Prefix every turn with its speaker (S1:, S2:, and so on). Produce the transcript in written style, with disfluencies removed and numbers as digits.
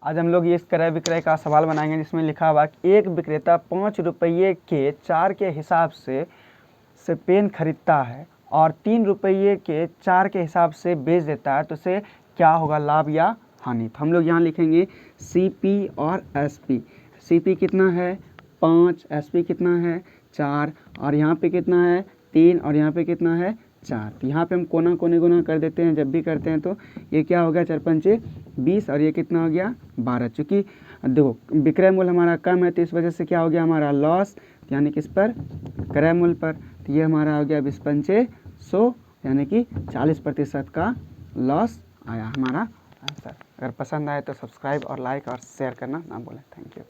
S1: आज हम लोग ये इस क्रय विक्रय का सवाल बनाएंगे जिसमें लिखा हुआ कि एक विक्रेता 5 रुपये के 4 के हिसाब से पेन खरीदता है और 3 रुपये के 4 के हिसाब से बेच देता है, तो उसे क्या होगा, लाभ या हानि। तो हम लोग यहाँ लिखेंगे CP और SP। CP कितना है 5, SP कितना है 4, और यहाँ पे कितना है 3, और यहाँ पे कितना है 4। तो यहाँ पे हम कोना कोने गुना कर देते हैं, जब भी करते हैं तो ये क्या हो गया 4 पंचे 20, और ये कितना हो गया 12। चूँकि देखो विक्रय मूल्य हमारा कम है तो इस वजह से क्या हो गया हमारा लॉस, यानी किस पर, क्रय मूल्य पर। तो ये हमारा हो गया 20 पंचे 100, यानी कि 40% का लॉस आया हमारा आंसर। अगर पसंद आए तो सब्सक्राइब और लाइक और शेयर करना ना भूलें। Thank you.